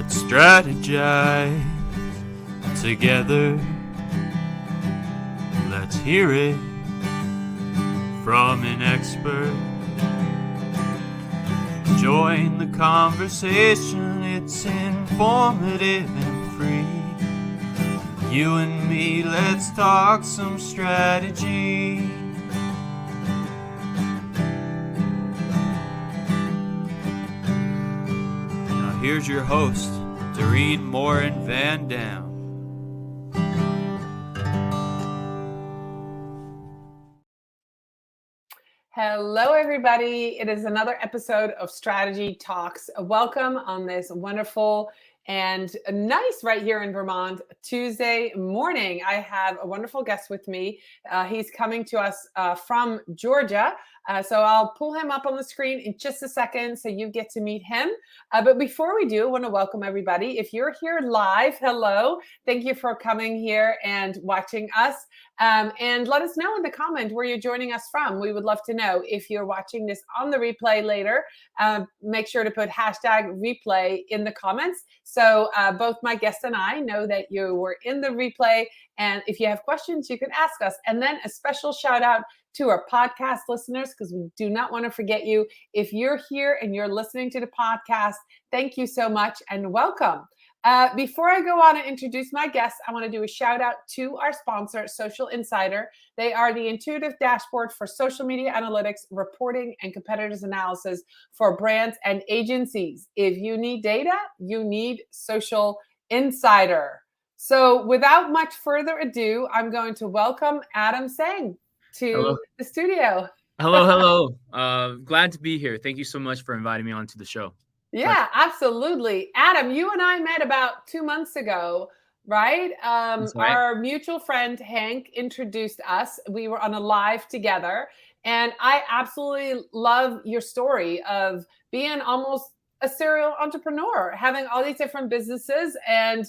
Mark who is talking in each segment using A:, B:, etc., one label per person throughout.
A: Let's strategize together. Let's hear it from an expert. Join the conversation, it's informative and free. You and me, let's talk some strategy. Now here's your host, Dorien Morin-van.
B: Hello, everybody. It is another episode of Strategy Talks. Welcome on this wonderful and nice right here in Vermont Tuesday morning. I have a wonderful guest with me. He's coming to us from Georgia. So I'll pull him up on the screen in just a second so you get to meet him. But before we do, I want to welcome everybody. If you're here live, hello. Thank you for coming here and watching us. And let us know in the comment where you're joining us from. We would love to know. If you're watching this on the replay later, make sure to put #replay in the comments. So both my guest and I know that you were in the replay. And if you have questions, you can ask us. And then a special shout out to our podcast listeners, because we do not want to forget you. If you're here and you're listening to the podcast, thank you so much and welcome. Before I go on and introduce my guests, I want to do a shout out to our sponsor, Social Insider. They are the intuitive dashboard for social media analytics, reporting, and competitors analysis for brands and agencies. If you need data, you need Social Insider. So without much further ado, I'm going to welcome Adam Tsang to the studio.
A: Hello. Glad to be here. Thank you so much for inviting me onto the show.
B: Yeah, absolutely. Adam, you and I met about 2 months ago, right?
A: That's right.
B: Our mutual friend, Hank, introduced us. We were on a live together. And I absolutely love your story of being almost a serial entrepreneur, having all these different businesses. And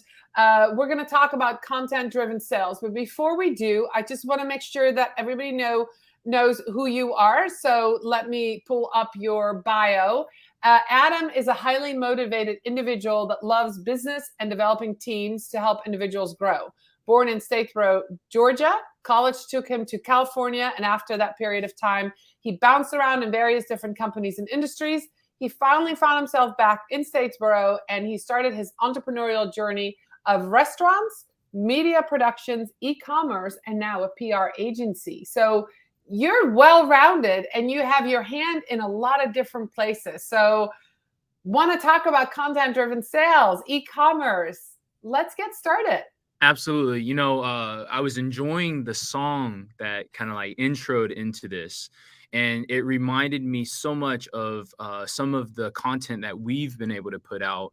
B: we're going to talk about content-driven sales. But before we do, I just want to make sure that everybody knows who you are. So let me pull up your bio. Adam is a highly motivated individual that loves business and developing teams to help individuals grow. Born in Statesboro, Georgia, college took him to California, and after that period of time, he bounced around in various different companies and industries. He finally found himself back in Statesboro, and he started his entrepreneurial journey of restaurants, media productions, e-commerce, and now a PR agency. So you're well-rounded and you have your hand in a lot of different places. So want to talk about content-driven sales, e-commerce. Let's get started.
A: Absolutely. I was enjoying the song that kind of like introed into this, and it reminded me so much of some of the content that we've been able to put out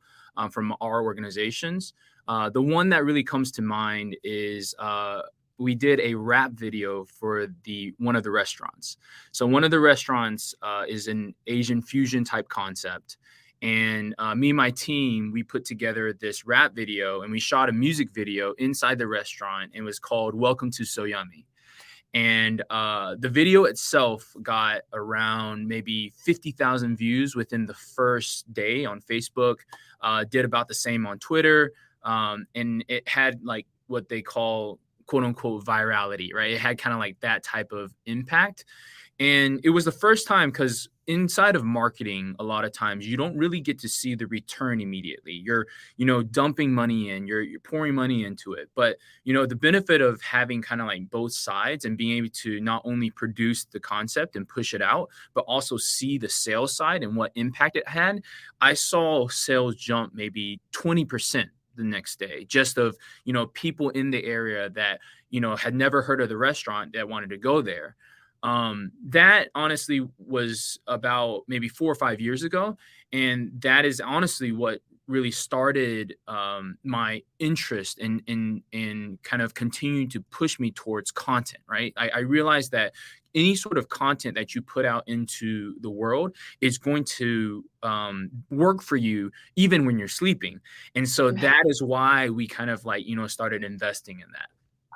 A: from our organizations. The one that really comes to mind is we did a rap video for one of the restaurants. So one of the restaurants is an Asian fusion type concept. And me and my team, we put together this rap video and we shot a music video inside the restaurant. It was called Welcome to So Yummy. And the video itself got around maybe 50,000 views within the first day on Facebook, did about the same on Twitter. And it had like what they call quote unquote virality, right? It had kind of like that type of impact. And it was the first time, because inside of marketing, a lot of times you don't really get to see the return immediately. You're, dumping money in, you're pouring money into it. But, the benefit of having kind of like both sides and being able to not only produce the concept and push it out, but also see the sales side and what impact it had. I saw sales jump maybe 20% the next day, just of, people in the area that, had never heard of the restaurant that wanted to go there. That honestly was about maybe 4 or 5 years ago. And that is honestly what really started my interest in kind of continuing to push me towards content, right? I realized that any sort of content that you put out into the world is going to work for you even when you're sleeping. And so that is why we kind of like, started investing in that.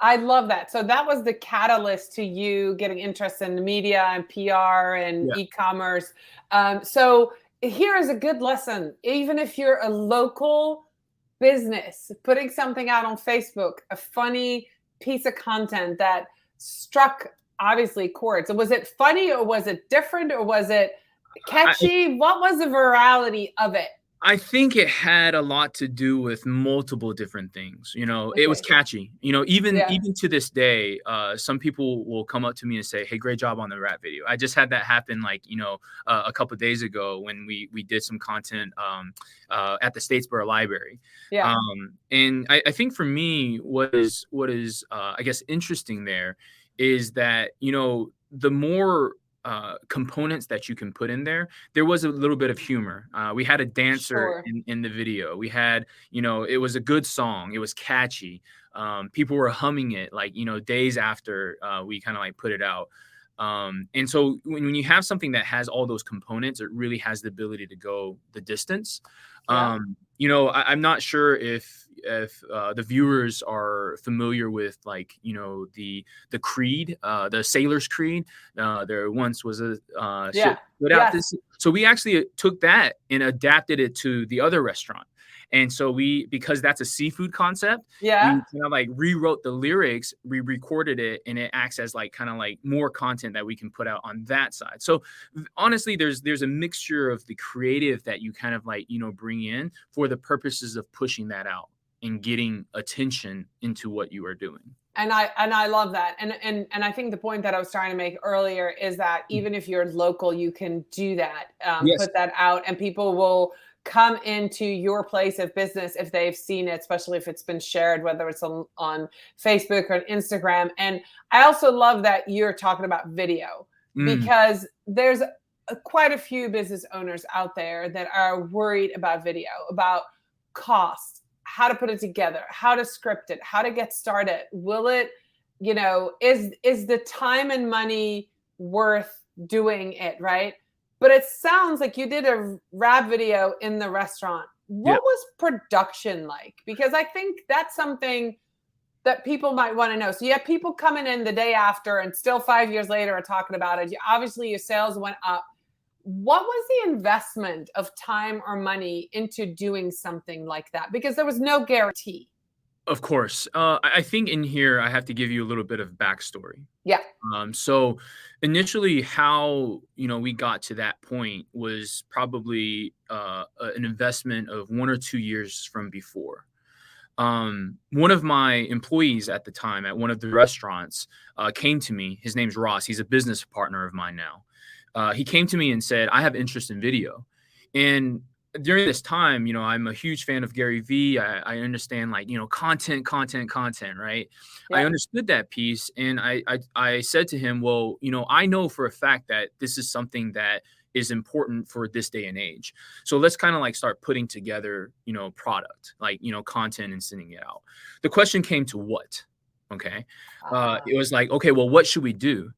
B: I love that. So that was the catalyst to you getting interested in media and PR and e-commerce. So here is a good lesson. Even if you're a local business, putting something out on Facebook, a funny piece of content that struck obviously chords? Was it funny or was it different or was it
A: I,
B: catchy? What was the virality of it?
A: I think it had a lot to do with multiple different things. It was
B: Okay.
A: catchy. Even
B: Yeah.
A: even to this day, some people will come up to me and say, "Hey, great job on the rap video." I just had that happen, like a couple days ago when we did some content at the Statesboro Library.
B: Yeah.
A: And I think for me, what is I guess interesting there is that the more components that you can put in there was a little bit of humor. We had a dancer
B: Sure.
A: in the video. We had, it was a good song. It was catchy. People were humming it like, days after we kind of like put it out. And so when you have something that has all those components, it really has the ability to go the distance.
B: Yeah.
A: I'm not sure if the viewers are familiar with like the creed, the sailor's creed. There once was a ship
B: Yeah.
A: put out
B: Yes.
A: this. So we actually took that and adapted it to the other restaurant. And so because that's a seafood concept, we
B: Yeah.
A: kind of like rewrote the lyrics, we recorded it, and it acts as like kind of like more content that we can put out on that side. So honestly, there's a mixture of the creative that you kind of like, bring in for the purposes of pushing that out and getting attention into what you are doing.
B: And I love that. And I think the point that I was trying to make earlier is that even if you're local, you can do that,
A: Yes.
B: put that out, and people will come into your place of business if they've seen it, especially if it's been shared, whether it's on Facebook or Instagram. And I also love that you're talking about video
A: Mm,
B: because there's quite a few business owners out there that are worried about video, about cost, how to put it together, how to script it, how to get started. Will it, is the time and money worth doing it, right? But it sounds like you did a rap video in the restaurant.
A: yeah.
B: What was production like? Because I think that's something that people might want to know. So you have people coming in the day after and still 5 years later are talking about it. Obviously, your sales went up. What was the investment of time or money into doing something like that? Because there was no guarantee.
A: Of course. I think in here I have to give you a little bit of backstory.
B: Yeah.
A: So initially, how we got to that point was probably an investment of 1 or 2 years from before. One of my employees at the time at one of the restaurants came to me. His name's Ross. He's a business partner of mine now. He came to me and said, "I have interest in video," and during this time, I'm a huge fan of Gary Vee. I understand like, content, content, content, right? I
B: Yeah.
A: understood that piece. And I said to him, well, I know for a fact that this is something that is important for this day and age. So let's kind of like start putting together, product, like, content and sending it out. The question came to what? Okay.
B: Ah,
A: It was like, okay, well, what should we do?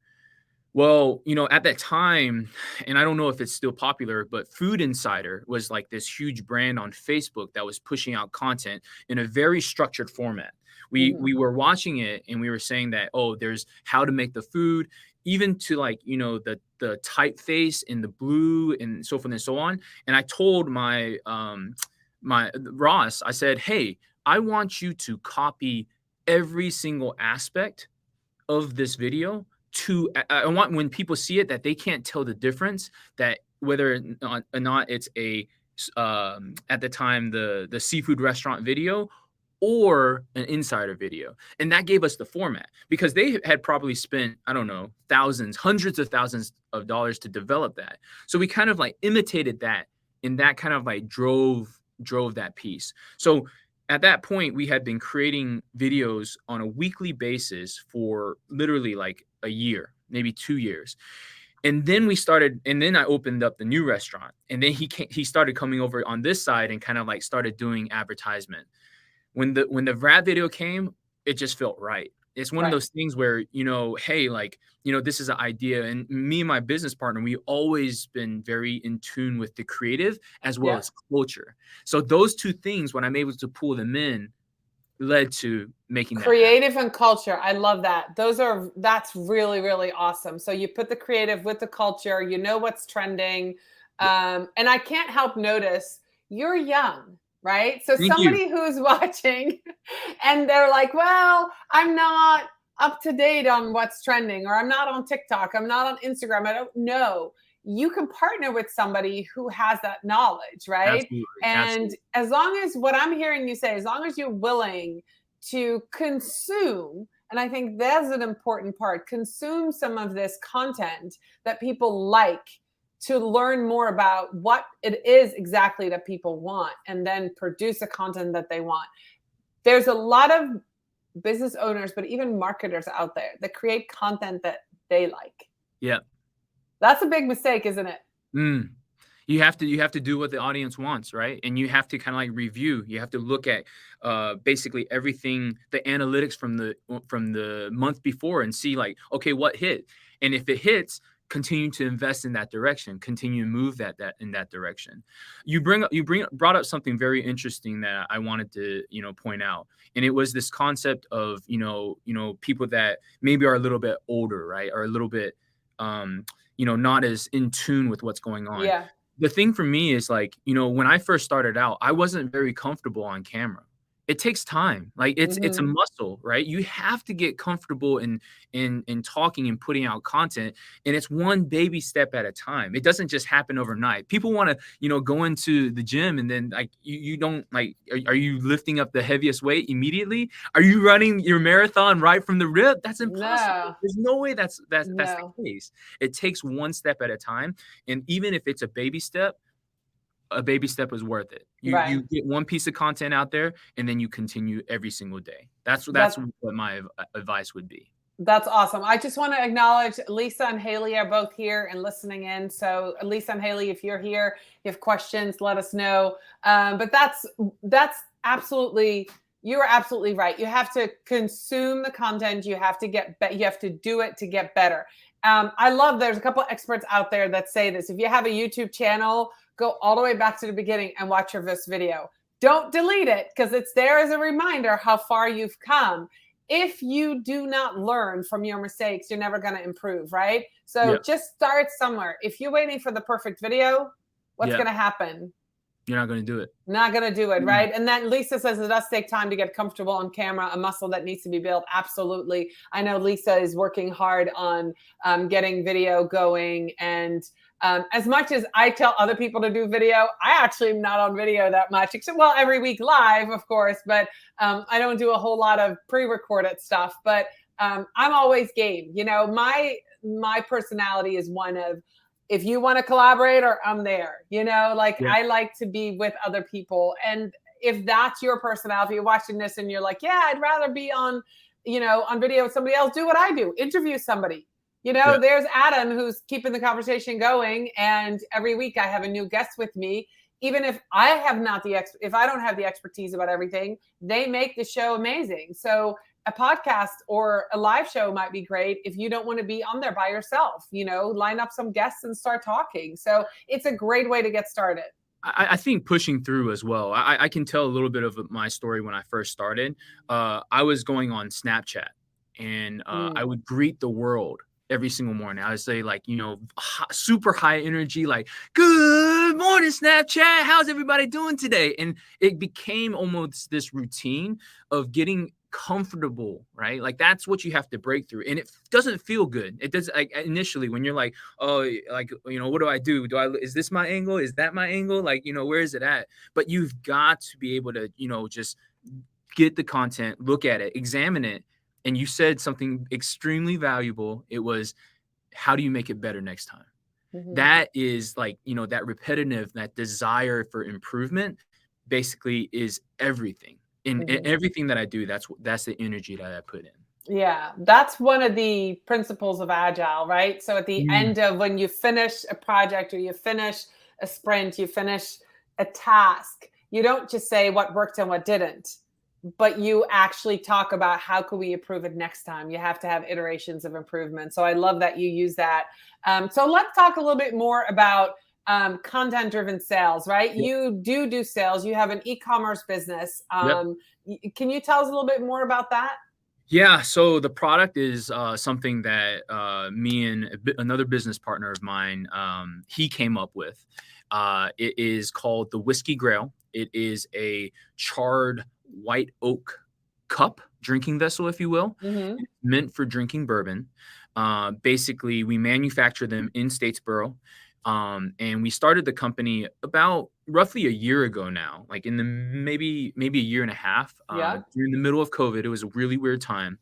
A: Well, at that time, and I don't know if it's still popular, but Food Insider was like this huge brand on Facebook that was pushing out content in a very structured format. We
B: mhm.
A: we were watching it and we were saying that, oh, there's how to make the food, even to like, the typeface in the blue and so forth and so on. And I told my Ross, I said, hey, I want you to copy every single aspect of this video I want when people see it that they can't tell the difference, that whether or not it's at the time the seafood restaurant video or an insider video. And that gave us the format because they had probably spent, I don't know, thousands, hundreds of thousands of dollars to develop that. So we kind of like imitated that, and that kind of like drove that piece. So at that point, we had been creating videos on a weekly basis for literally like a year, maybe 2 years. And then I opened up the new restaurant. And then he started coming over on this side and kind of like started doing advertisement. When the rap video came, it just felt right. It's one of
B: Right.
A: those things where, hey, like, this is an idea. And me and my business partner, we always been very in tune with the creative as well
B: Yeah.
A: as culture. So those two things, when I'm able to pull them in, led to making that happen.
B: Creative and culture. I love that. That's really, really awesome. So you put the creative with the culture, you know what's trending.
A: Yeah.
B: And I can't help notice you're young. right? So
A: Thank you.
B: somebody who's watching and they're like, well, I'm not up to date on what's trending, or I'm not on TikTok, I'm not on Instagram, I don't know. You can partner with somebody who has that knowledge, right?
A: Absolutely.
B: And
A: Absolutely.
B: as long as what I'm hearing you say, as long as you're willing to consume, and I think that's an important part, consume some of this content that people like, to learn more about what it is exactly that people want, and then produce the content that they want. There's a lot of business owners, but even marketers out there that create content that they like.
A: Yeah.
B: That's a big mistake, isn't it?
A: Mm. You have to do what the audience wants, right? And you have to kind of like review. You have to look at basically everything, the analytics from the month before, and see like, okay, what hit? And if it hits, continue to invest in that direction, continue to move that in that direction. Brought up something very interesting that I wanted to, point out. And it was this concept of, people that maybe are a little bit older, right? Or a little bit not as in tune with what's going on.
B: Yeah.
A: The thing for me is like, when I first started out, I wasn't very comfortable on camera. It takes time. Like it's a
B: Hmm.
A: muscle, right? You have to get comfortable in talking and putting out content, and it's one baby step at a time. It doesn't just happen overnight. People want to, go into the gym and then like you don't like are you lifting up the heaviest weight immediately? Are you running your marathon right from the rip? That's impossible.
B: No,
A: There's no way that's
B: no.
A: the case. It takes one step at a time, and even if it's a baby step is worth it. You
B: Right.
A: get one piece of content out there, and then you continue every single day. That's
B: That's
A: what my advice would be.
B: That's awesome. I just want to acknowledge Lisa and Haley are both here and listening in. So Lisa and Haley, if you're here, you have questions, let us know. But that's absolutely, you are absolutely right. You have to consume the content. You have to you have to do it to get better. I love, there's a couple experts out there that say this. If you have a YouTube channel, go all the way back to the beginning and watch your first video. Don't delete it, because it's there as a reminder how far you've come. If you do not learn from your mistakes, you're never going to improve, right? So
A: Yeah,
B: just start somewhere. If you're waiting for the perfect video, what's
A: yeah,
B: going to happen?
A: you're not going to do it.
B: Not going to do it,
A: Mm.
B: right? And then Lisa says it does take time to get comfortable on camera, a muscle that needs to be built. Absolutely. I know Lisa is working hard on getting video going. And as much as I tell other people to do video, I actually am not on video that much, except, well, every week live, of course, but I don't do a whole lot of pre-recorded stuff. But I'm always game. My personality is one of, if you want to collaborate, or I'm there, like
A: Yeah,
B: I like to be with other people. And if that's your personality, you're watching this and you're like, yeah, I'd rather be on video with somebody else, do what I do, interview somebody.
A: yeah,
B: There's Adam who's keeping the conversation going. And every week I have a new guest with me. Even if I have not if I don't have the expertise about everything, they make the show amazing. So a podcast or a live show might be great if you don't want to be on there by yourself. Line up some guests and start talking. So it's a great way to get started.
A: I think pushing through as well. I can tell a little bit of my story when I first started. I was going on Snapchat, and I
B: Mm.
A: would greet the world every single morning. I would say like, super high energy, like, good morning, Snapchat. How's everybody doing today? And it became almost this routine of getting comfortable, right? Like that's what you have to break through. And it doesn't feel good. It does, like initially when you're like, oh, like, what do I do? Is this my angle? Is that my angle? Like, where is it at? But you've got to be able to, just get the content, look at it, examine it. And you said something extremely valuable. It was, how do you make it better next time?
B: Mhm.
A: That is like, that repetitive, that desire for improvement basically is everything. In
B: Mhm.
A: everything that I do, that's the energy that I put in.
B: Yeah, that's one of the principles of Agile, right? So at the
A: Mm,
B: end of when you finish a project, or you finish a sprint, you finish a task, you don't just say what worked and what didn't, but you actually talk about how could we improve it next time. You have to have iterations of improvement. So I love that you use that. So let's talk a little bit more about content-driven sales, right?
A: yeah.
B: You do sales. You have an e-commerce business.
A: Yep.
B: Can you tell us a little bit more about that?
A: Yeah, so the product is something that me and another business partner of mine, he came up with. It is called the Whiskey Grail. It is a charred white oak cup, drinking vessel, if you will,
B: Hmm.
A: meant for drinking bourbon. Basically, we manufacture them in Statesboro. And we started the company about roughly a year ago now, like in the maybe a year and a half,
B: Yeah.
A: during the middle of COVID. It was a really weird time.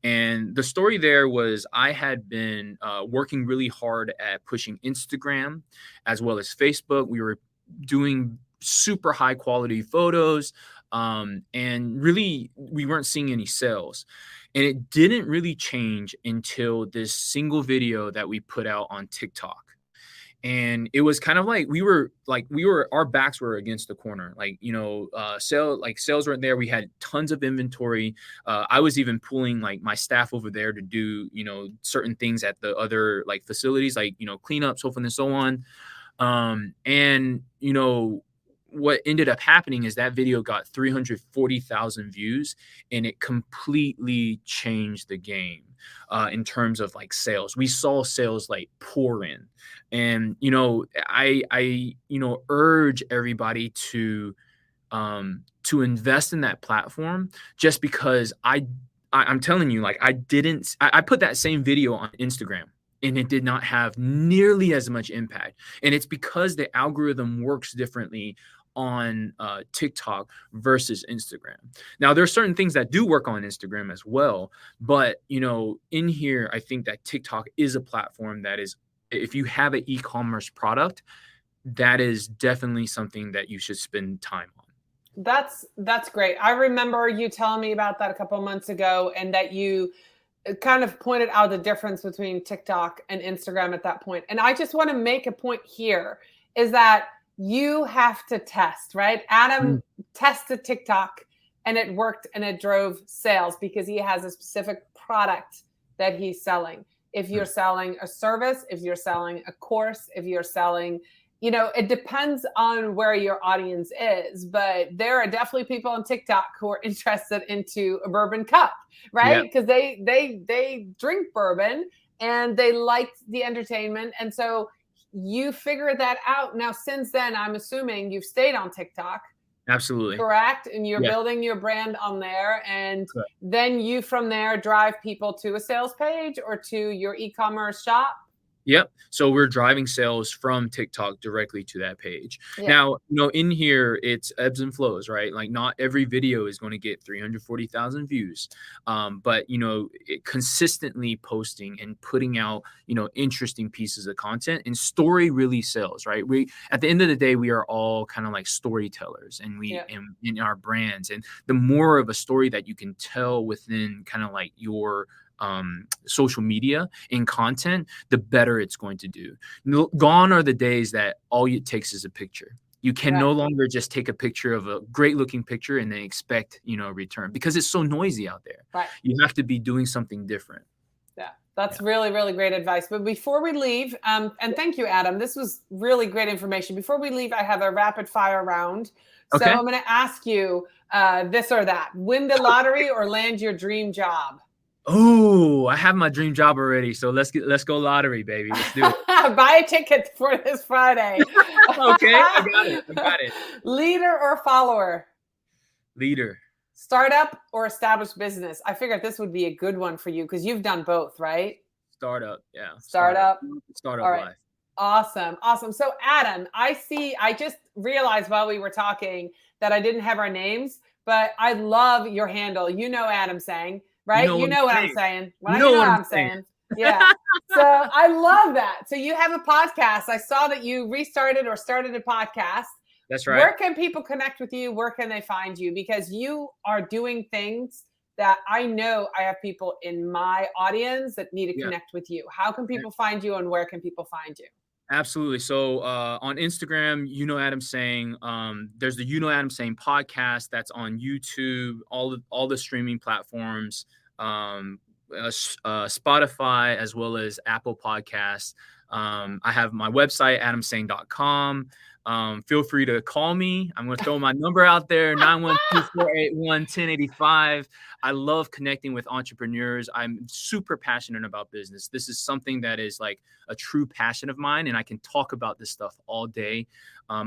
A: And the story there was I had been working really hard at pushing Instagram as well as Facebook. We were doing super high quality photos, and really we weren't seeing any sales. And it didn't really change until this single video that we put out on TikTok. And it was kind of like our backs were against the corner. Sales weren't there. We had tons of inventory. I was even pulling like my staff over there to do certain things at the other like facilities, like cleanup, so forth and so on. And what ended up happening is that video got 340,000 views, and it completely changed the game in terms of like sales. We saw sales like pour in, and I urge everybody to invest in that platform, just because I'm telling you, like I put that same video on Instagram, and it did not have nearly as much impact. And it's because the algorithm works differently on TikTok versus Instagram. Now, there are certain things that do work on Instagram as well, but in here, I think that TikTok is a platform that is, if you have an e-commerce product, that is definitely something that you should spend time on.
B: That's great. I remember you telling me about that a couple of months ago, and that you kind of pointed out the difference between TikTok and Instagram at that point. And I just want to make a point here is that you have to test, right? Adam tested TikTok and it worked and it drove sales because he has a specific product that he's selling. If you're selling a service, if you're selling a course, if you're selling, it depends on where your audience is, but there are definitely people on TikTok who are interested into a bourbon cup, right? Because they drink bourbon and they like the entertainment. And so you figured that out. Now, since then, I'm assuming you've stayed on TikTok.
A: Absolutely.
B: Correct. And you're building your brand on there. And then you from there drive people to a sales page or to your e-commerce shop.
A: Yep. So we're driving sales from TikTok directly to that page. Now, in here, it's ebbs and flows, right? Like not every video is going to get 340,000 views. But, consistently posting and putting out, interesting pieces of content, and story really sells, right? At the end of the day, we are all kind of like storytellers, and and in our brands. And the more of a story that you can tell within kind of like your social media and content, the better it's going to do. Gone are the days that all it takes is a picture. You can no longer just take a picture of a great looking picture and then expect, a return, because it's so noisy out there.
B: Right.
A: You have to be doing something different.
B: Yeah, that's really, really great advice. But before we leave, and thank you, Adam, this was really great information. Before we leave, I have a rapid fire round. So I'm going to ask you this or that: win the lottery or land your dream job?
A: Oh, I have my dream job already. So let's go lottery, baby. Let's do it.
B: Buy a ticket for this Friday.
A: Okay, I got it.
B: Leader or follower?
A: Leader.
B: Startup or established business? I figured this would be a good one for you because you've done both, right?
A: Startup, yeah.
B: Startup
A: All right.
B: Life. Awesome. So Adam, I just realized while we were talking that I didn't have our names, but I love your handle. Adam Tsang. Right? You know what I'm saying. When I know what I'm saying. Yeah. So I love that. So you have a podcast. I saw that you restarted or started a podcast.
A: That's right.
B: Where can people connect with you? Where can they find you? Because you are doing things that I know I have people in my audience that need to connect with you. How can people find you, and where can people find you?
A: Absolutely. So on Instagram, Adam Tsang. There's the Adam Tsang podcast that's on YouTube, all the streaming platforms. Spotify, as well as Apple Podcasts. I have my website, adamtsang.com. Feel free to call me. I'm going to throw my number out there, 912-481-1085. I love connecting with entrepreneurs. I'm super passionate about business. This is something that is like a true passion of mine, and I can talk about this stuff all day.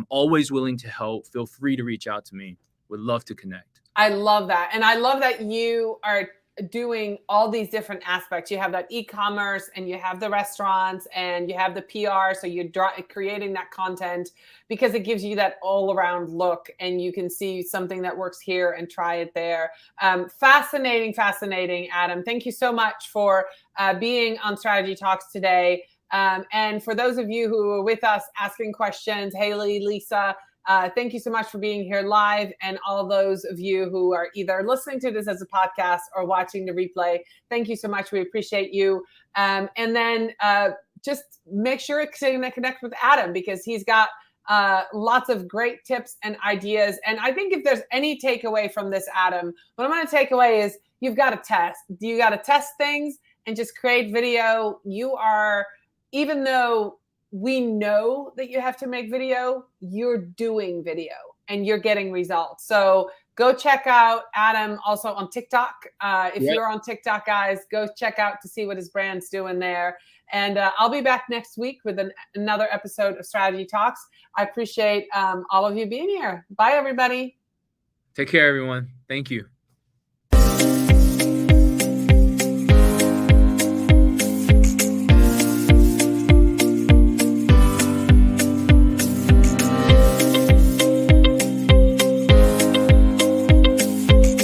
A: Always willing to help. Feel free to reach out to me. Would love to connect.
B: I love that. And I love that you are doing all these different aspects. You have that e-commerce, and you have the restaurants, and you have the PR. So you're creating that content because it gives you that all around look, and you can see something that works here and try it there. Fascinating, Adam. Thank you so much for being on Strategy Talks today. And for those of you who are with us asking questions, Haley, Lisa, thank you so much for being here live, and all those of you who are either listening to this as a podcast or watching the replay. Thank you so much. We appreciate you. And then just make sure to connect with Adam, because he's got lots of great tips and ideas. And I think if there's any takeaway from this, Adam, what I'm going to take away is you've got to test. You got to test things and just create video. Even though we know that you have to make video, you're doing video and you're getting results. So go check out Adam also on TikTok. If you're on TikTok, guys, go check out to see what his brand's doing there. And I'll be back next week with another episode of Strategy Talks. I appreciate all of you being here. Bye, everybody.
A: Take care, everyone. Thank you.